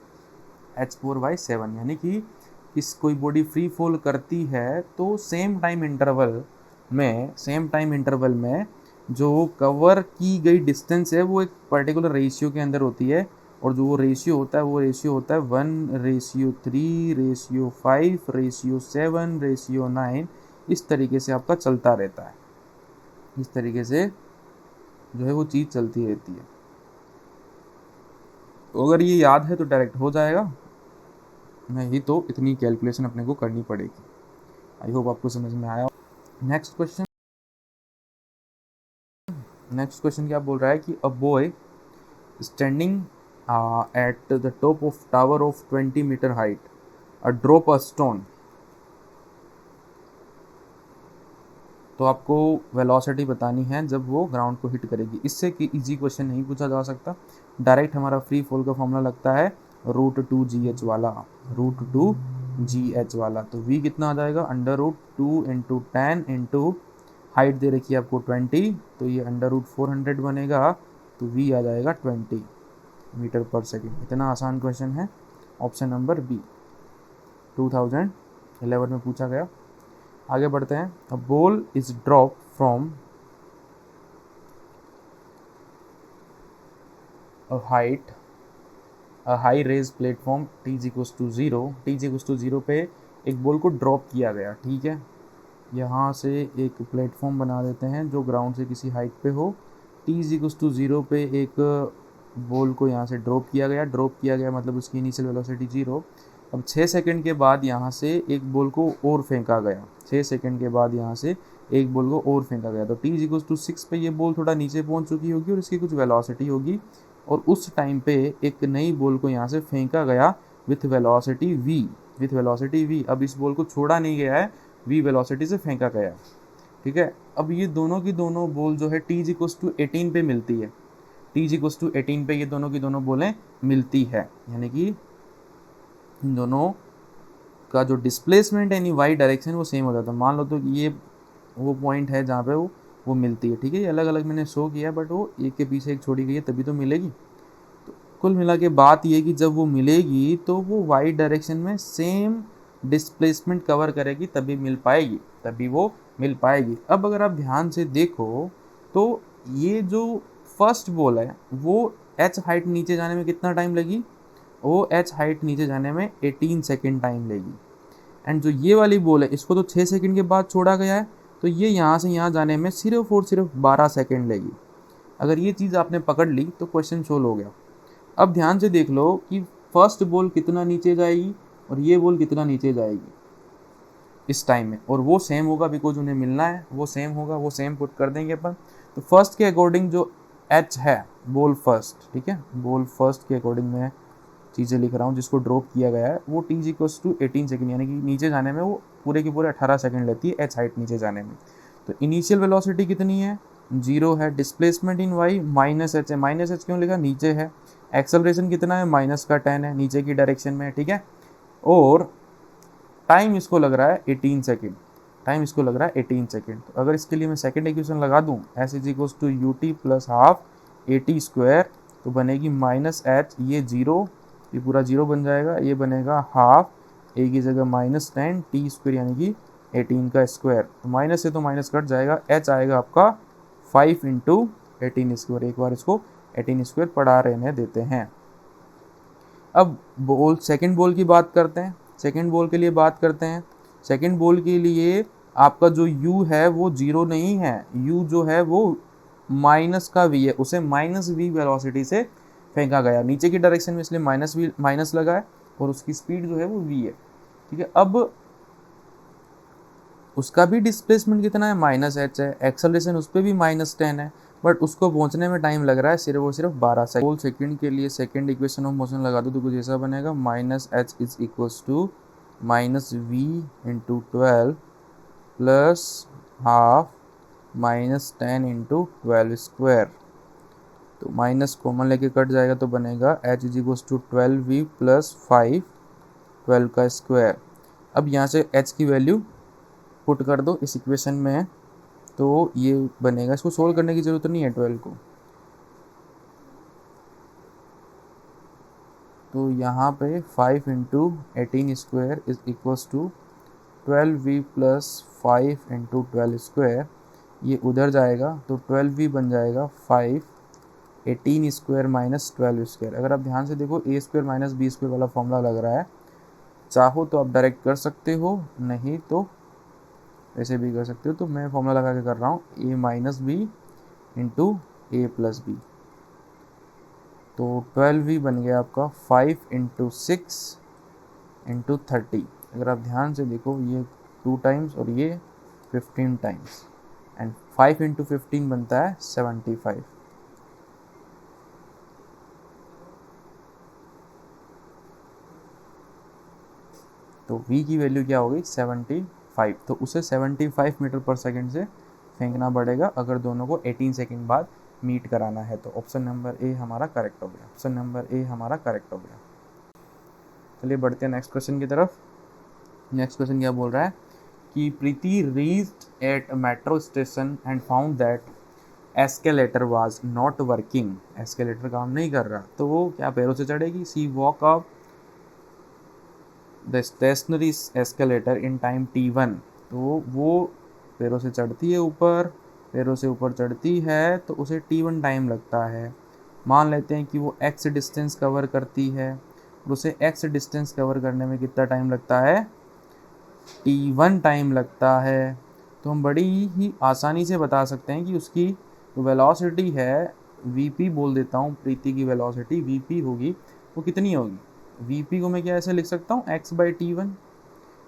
h4/7, यानी कि इस कोई बॉडी फ्री फॉल करती है तो सेम टाइम इंटरवल में जो कवर की गई डिस्टेंस है वो एक पर्टिकुलर रेशियो के अंदर होती है, और जो वो रेशियो होता है 1:3, 1:5, 1:7, 1:9, इस तरीके से आपका चलता रहता है, इस तरीके से जो है वो चीज़ चलती रहती है। तो अगर ये याद है तो डायरेक्ट हो जाएगा, नहीं तो इतनी कैलकुलेशन अपने को करनी पड़ेगी। आई होप आपको समझ में आया। नेक्स्ट क्वेश्चन, नेक्स्ट क्वेश्चन क्या बोल रहा है कि a boy standing at the top of tower of 20 metre height drop a stone. तो आपको वेलोसिटी बतानी है जब वो ग्राउंड को हिट करेगी। इससे कि इजी क्वेश्चन नहीं पूछा जा सकता, डायरेक्ट हमारा फ्री फॉल का फॉर्मूला लगता है √2gh वाला, √2gh वाला। तो v कितना आ जाएगा, √2 इंटू 10 इंटू हाइट दे रखी है आपको 20, तो ये √400 बनेगा, तो v आ जाएगा 20 मीटर पर सेकेंड। इतना आसान क्वेश्चन है, ऑप्शन नंबर बी 2011 में पूछा गया। आगे बढ़ते हैं। A ball is drop from a high rise platform t is equals to 0, t is equals to 0 पे एक बॉल को ड्रॉप किया गया, ठीक है। यहाँ से एक प्लेटफॉर्म बना देते हैं जो ग्राउंड से किसी हाइट पे हो, t इज इक्वल्स टू 0 पे एक बॉल को यहाँ से ड्रॉप किया गया मतलब उसकी इनिशियल वेलोसिटी 0। अब 6 सेकंड के बाद यहाँ से एक बॉल को और फेंका गया, 6 सेकंड के बाद यहाँ से एक बॉल को और फेंका गया, तो t इज इक्वल्स टू 6 पे ये बॉल थोड़ा नीचे पहुँच चुकी होगी और इसकी कुछ वेलोसिटी होगी, और उस टाइम पे एक नई बॉल को यहाँ से फेंका गया विथ वेलोसिटी v। अब इस बॉल को छोड़ा नहीं गया है, v वेलोसिटी से फेंका गया, ठीक है। अब ये दोनों की दोनों बॉल जो है t इज इक्वल्स टू 18 पे मिलती है, t इज इक्वल्स टू 18 पे ये दोनों की दोनों बॉलें मिलती है, यानी कि इन दोनों का जो डिस्प्लेसमेंट है यानी वाई डायरेक्शन वो सेम हो जाता है। मान लो तो ये वो पॉइंट है जहाँ पे वो मिलती है, ठीक है। ये अलग अलग मैंने शो किया, बट वो एक के पीछे एक छोड़ी गई है तभी तो मिलेगी। तो कुल मिला के बात ये कि जब वो मिलेगी तो वो वाई डायरेक्शन में सेम डिस्प्लेसमेंट कवर करेगी, तभी वो मिल पाएगी। अब अगर आप ध्यान से देखो तो ये जो फर्स्ट बॉल है वो एच हाइट नीचे जाने में कितना टाइम लगी, वो एच हाइट नीचे जाने में 18 सेकेंड टाइम लेगी। एंड जो ये वाली बॉल है इसको तो 6 सेकेंड के बाद छोड़ा गया है, तो ये यहाँ से यहाँ जाने में सिर्फ और सिर्फ 12 सेकेंड लेगी। अगर ये चीज़ आपने पकड़ ली तो क्वेश्चन सोल्व हो गया। अब ध्यान से देख लो कि फर्स्ट बॉल कितना नीचे जाएगी और ये बॉल कितना नीचे जाएगी इस टाइम में, और वो सेम होगा बिकॉज उन्हें मिलना है, वो सेम होगा, वो सेम पुट कर देंगे अपन। तो फर्स्ट के अकॉर्डिंग जो एच है बॉल फर्स्ट, ठीक है, बॉल फर्स्ट के अकॉर्डिंग मैं चीज़ें लिख रहा हूँ जिसको ड्रॉप किया गया है, वो t इक्वल्स टू 18 सेकेंड, यानी कि नीचे जाने में वो पूरे के पूरे 18 सेकेंड लेती है एच हाइट नीचे जाने में। तो इनिशियल वेलोसिटी कितनी है, 0 है। Displacement in y minus H है, माइनस एच क्यों लिखा, नीचे है। एक्सेलरेशन कितना है, -10 है, नीचे की डायरेक्शन में है, ठीक है। और टाइम इसको लग रहा है 18 सेकेंड, तो अगर इसके लिए मैं सेकेंड इक्वेशन लगा दूँ s is equals to u t plus half AT square, तो बनेगी -h, ये 0, ये पूरा 0 बन जाएगा, ये बनेगा हाफ a की जगह -10 t स्क्वायर यानी कि 18 का स्क्वायर। तो माइनस से तो माइनस कट जाएगा, h आएगा आपका 5 इंटू 18 स्क्वायर। एक बार इसको 18 स्क्वायर पढ़ा रहने देते हैं। अब सेकेंड बॉल की बात करते हैं, सेकेंड बॉल के लिए बात करते हैं। सेकेंड बॉल के लिए आपका जो u है वो 0 नहीं है, u जो है वो माइनस का v है, उसे -v वेलोसिटी से फेंका गया नीचे की डायरेक्शन में, इसलिए माइनस लगा है, और उसकी स्पीड जो है वो v है, ठीक है। अब उसका भी डिस्प्लेसमेंट कितना है, -h है, एक्सेलरेशन उस पर भी -10 है, बट उसको पहुंचने में टाइम लग रहा है सिर्फ और सिर्फ 12 सेकेंड के लिए सेकेंड इक्वेशन ऑफ मोशन लगा दो तो कुछ ऐसा बनेगा, -h is equals to -v into 12 plus half -10 into 12 square. तो माइनस कॉमन लेके कट जाएगा तो बनेगा h is equals to 12v plus 5 12 का स्क्वायर। अब यहाँ से h की वैल्यू पुट कर दो इस इक्वेशन में, तो ये बनेगा, इसको सोल्व करने की ज़रूरत नहीं है 12 को। तो यहाँ पे 5 into 18 square is equals to 12v plus 5 into 12 square, ये उधर जाएगा तो 12v बन जाएगा 5 18 स्क्वायर माइनस 12 स्क्वायर। अगर आप ध्यान से देखो a square minus b square वाला फॉर्मूला लग रहा है, चाहो तो आप डायरेक्ट कर सकते हो, नहीं तो ऐसे भी कर सकते हो। तो मैं फॉर्मूला लगा के कर रहा हूँ, ए माइनस बी इंटू ए प्लस बी। तो 12v बन गया आपका 5 इंटू 6 इंटू 30। अगर आप ध्यान से देखो, ये 2 टाइम्स और ये 15 टाइम्स, एंड 5 इंटू 15 बनता है 75। तो v की वैल्यू क्या होगी 75। तो उसे 75 मीटर पर सेकंड से फेंकना पड़ेगा अगर दोनों को 18 सेकंड बाद मीट कराना है। तो ऑप्शन नंबर ए हमारा करेक्ट हो गया। ऑप्शन नंबर ए हमारा करेक्ट हो गया। चलिए बढ़ते हैं नेक्स्ट क्वेश्चन की तरफ। नेक्स्ट क्वेश्चन क्या बोल रहा है कि Preeti reached at metro station and found that escalator was not working. Escalator काम नहीं कर रहा, तो वो क्या पैरों से चढ़ेगी? She walk up the stationary escalator in time t1। तो वो पैरों से चढ़ती है ऊपर, पैरों से ऊपर चढ़ती है तो उसे t1 टाइम लगता है। मान लेते हैं कि वो x डिस्टेंस कवर करती है, और उसे x डिस्टेंस कवर करने में कितना टाइम लगता है? t1 टाइम लगता है। तो हम बड़ी ही आसानी से बता सकते हैं कि उसकी जो वेलोसिटी है, vp बोल देता हूँ, प्रीति की वेलोसिटी vp होगी, वो कितनी होगी? vp को मैं क्या ऐसे लिख सकता हूँ, x बाई t1।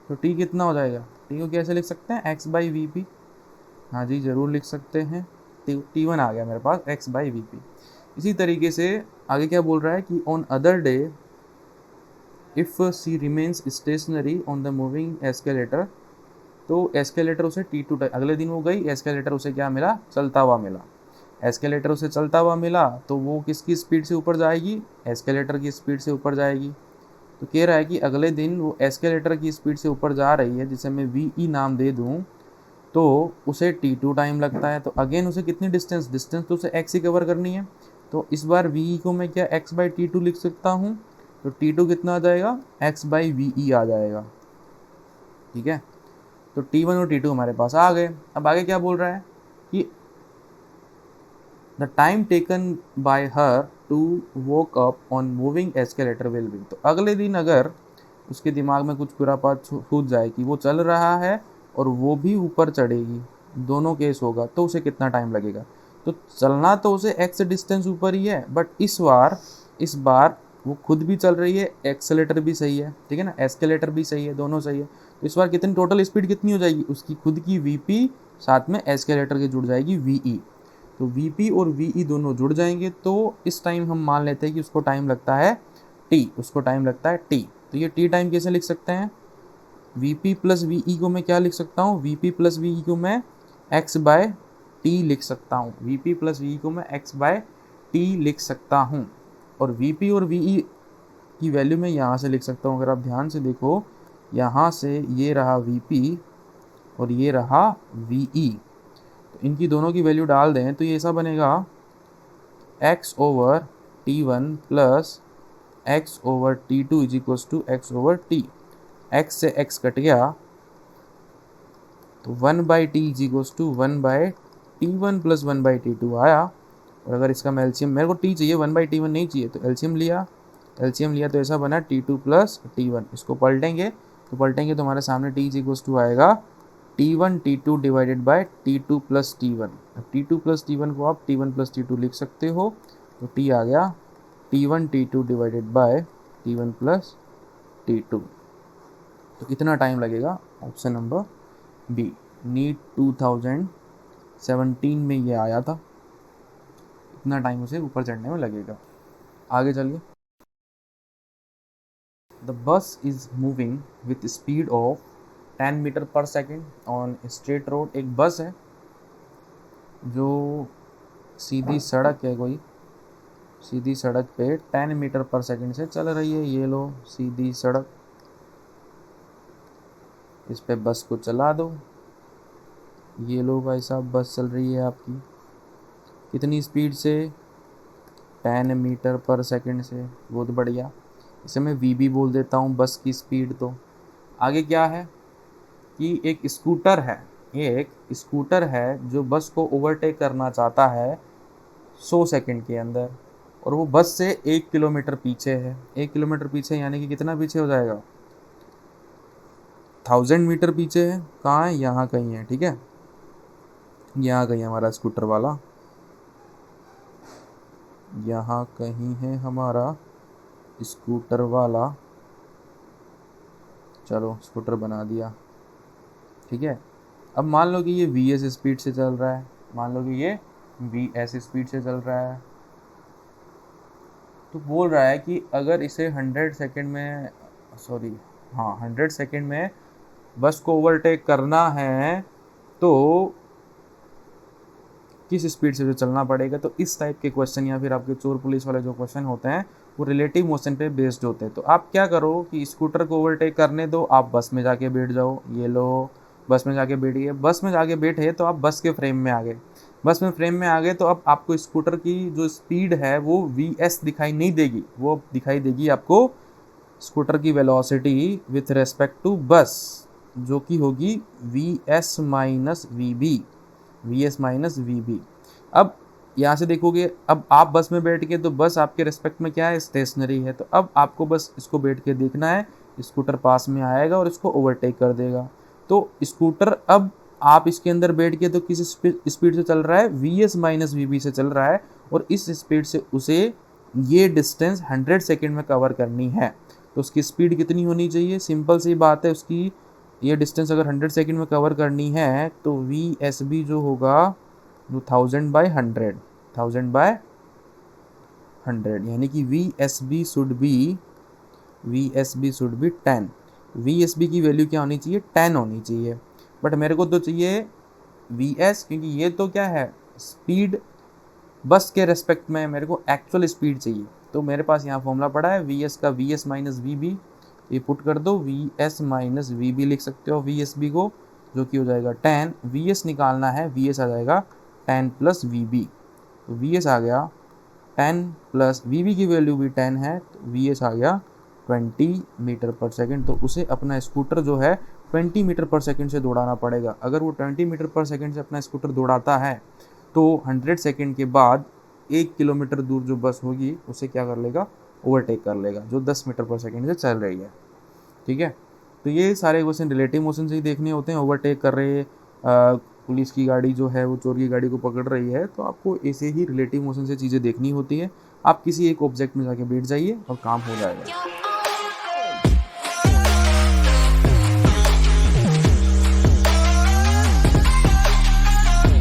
तो t कितना हो जाएगा? t को कैसे लिख सकते हैं? x by vp। हाँ जी, ज़रूर लिख सकते हैं। t1 आ गया मेरे पास, x बाई vp। इसी तरीके से आगे क्या बोल रहा है कि on other day if she remains stationary on the moving escalator. तो एस्केलेटर उसे t2 अगले दिन वो गई, एस्केलेटर उसे क्या मिला? चलता हुआ मिला। एस्केलेटर उसे चलता हुआ मिला तो वो किसकी स्पीड से ऊपर जाएगी? एस्केलेटर की स्पीड से ऊपर जाएगी। तो कह रहा है कि अगले दिन वो एस्केलेटर की स्पीड से ऊपर जा रही है, जिसे मैं वी नाम दे दूँ, तो उसे t2 टाइम लगता है। तो अगेन उसे कितनी डिस्टेंस तो उसे x ही कवर करनी है। तो इस बार v को मैं क्या x बाई t2 लिख सकता हूँ। तो t2 कितना आ जाएगा? x बाई वी आ जाएगा। ठीक है, तो t1 और t2 हमारे पास आ गए। अब आगे क्या बोल रहा है कि the time taken by her to walk up on moving escalator will be. तो अगले दिन अगर उसके दिमाग में कुछ खुरापात छूट जाए कि वो चल रहा है और वो भी ऊपर चढ़ेगी, दोनों केस होगा, तो उसे कितना टाइम लगेगा? तो चलना तो उसे x डिस्टेंस ऊपर ही है, बट इस बार वो खुद भी चल रही है, एक्सेलेटर भी सही है, ठीक है ना, एस्केलेटर भी सही है, दोनों सही है। तो इस बार कितनी टोटल स्पीड कितनी हो जाएगी? उसकी खुद की vp साथ में एस्केलेटर की जुड़ जाएगी ve। तो vp और ve दोनों जुड़ जाएंगे, तो इस टाइम हम मान लेते हैं कि उसको टाइम लगता है t। उसको टाइम लगता है t। तो ये t टाइम कैसे लिख सकते हैं? vp प्लस ve को मैं क्या लिख सकता हूँ? vp प्लस ve को मैं x बाय टी लिख सकता हूँ। vp प्लस ve को मैं x बाय टी लिख सकता हूँ। और vp और ve की वैल्यू मैं यहाँ से लिख सकता हूँ। अगर आप ध्यान से देखो, यहाँ से ये रहा vp और ये रहा ve, तो इनकी दोनों की वैल्यू डाल दें तो ये ऐसा बनेगा x over t1 plus x over t2 is equals to x over t। x से x कट गया तो 1 by t is equals to 1 by t1 plus 1 by t2 आया। और अगर इसका मैं एलसीएम, मेरे को t चाहिए, 1 बाई t1 नहीं चाहिए, तो एलसीएम लिया तो ऐसा बना t2 प्लस t1। इसको पलटेंगे तो हमारे सामने t इज इक्वल्स टू आएगा t1 t2 divided by t2 plus t1। अब t2 प्लस t1 को आप t1 प्लस t2 लिख सकते हो। तो t आ गया t1 t2 divided by t1 plus t2। तो इतना टाइम लगेगा। ऑप्शन नंबर बी, नीट 2017 में ये आया था, इतना टाइम उसे ऊपर चढ़ने में लगेगा। आगे चलिए। The bus is moving with speed of 10 metre per second on straight road. एक बस है जो सीधी सड़क है, कोई सीधी सड़क पे 10 मीटर पर सेकेंड से चल रही है। ये लो सीधी सड़क, इस पे बस को चला दो। ये लो भाई साहब, बस चल रही है आपकी कितनी स्पीड से? 10 मीटर पर सेकंड से। बहुत बढ़िया, इसे मैं वी भी बोल देता हूँ, बस की स्पीड। तो आगे क्या है कि एक स्कूटर है जो बस को ओवरटेक करना चाहता है 100 सेकंड के अंदर, और वो बस से 1 किलोमीटर पीछे है। 1 किलोमीटर पीछे यानी कि कितना पीछे हो जाएगा? 1000 मीटर पीछे है, कहाँ है, यहाँ कहीं है, ठीक है, यहाँ कहीं हमारा स्कूटर वाला, यहाँ कहीं है हमारा स्कूटर वाला। चलो स्कूटर बना दिया, ठीक है। अब मान लो कि ये वी स्पीड से चल रहा है, मान लो कि ये वी स्पीड से चल रहा है, तो बोल रहा है कि अगर इसे 100 सेकेंड में, सॉरी हाँ 100 सेकेंड में बस को ओवरटेक करना है तो किस स्पीड से जो चलना पड़ेगा। तो इस टाइप के क्वेश्चन या फिर आपके चोर पुलिस वाले जो क्वेश्चन होते हैं वो रिलेटिव मोशन पे बेस्ड होते हैं। तो आप क्या करो कि स्कूटर को ओवरटेक करने दो, आप बस में जाके बैठ जाओ, ये लो बस में जाके बैठिए, बस में जाके बैठे तो आप बस के फ्रेम में आ गए, बस में फ्रेम में आ गए तो अब आपको स्कूटर की जो स्पीड है वो वी दिखाई नहीं देगी, वो दिखाई देगी आपको स्कूटर की वेलोसिटी विथ रेस्पेक्ट टू बस, जो कि होगी v s minus v b, v s minus v b. अब यहाँ से देखोगे, अब आप बस में बैठ के, तो बस आपके रेस्पेक्ट में क्या है, स्टेशनरी है, तो अब आपको बस इसको बैठ के देखना है, स्कूटर पास में आएगा और इसको ओवरटेक कर देगा। तो स्कूटर अब आप इसके अंदर बैठ के तो किस स्पीड से चल रहा है, v s minus v b से चल रहा है, और इस स्पीड से उसे ये डिस्टेंस 100 सेकेंड में कवर करनी है। तो उसकी स्पीड कितनी होनी चाहिए, सिंपल सी बात है, उसकी ये डिस्टेंस अगर 100 सेकेंड में कवर करनी है तो वी एस बी जो होगा वो 1000/100, 1000/100, यानी कि v s b should be 10। V s b की वैल्यू क्या होनी चाहिए, 10 होनी चाहिए, बट मेरे को तो चाहिए वी एस, क्योंकि ये तो क्या है स्पीड बस के रेस्पेक्ट में, मेरे को एक्चुअल स्पीड चाहिए। तो मेरे पास यहाँ फॉर्मूला पड़ा है वी एस का, v s minus v b, ये पुट कर दो, v s minus v b लिख सकते हो वी एस बी को, जो कि हो जाएगा 10, वी एस निकालना है, वी एस आ जाएगा 10 प्लस वी बी, तो वी एस आ गया 10 प्लस वी बी की वैल्यू भी 10 है, तो वी एस आ गया 20 मीटर पर सेकेंड। तो उसे अपना स्कूटर जो है 20 मीटर पर सेकेंड से दौड़ाना पड़ेगा। अगर वो 20 मीटर पर सेकेंड से अपना स्कूटर दौड़ाता है तो 100 सेकेंड के बाद 1 किलोमीटर दूर जो बस होगी उसे क्या कर लेगा, ओवरटेक कर लेगा, जो 10 मीटर पर सेकेंड से चल रही है, ठीक है। तो ये सारे क्वेश्चन रिलेटिव मोशन से ही देखने होते हैं। ओवरटेक कर रहे हैं, पुलिस की गाड़ी जो है वो चोर की गाड़ी को पकड़ रही है, तो आपको ऐसे ही रिलेटिव मोशन से चीज़ें देखनी होती है। आप किसी एक ऑब्जेक्ट में जाके बैठ जाइए और काम हो जाएगा।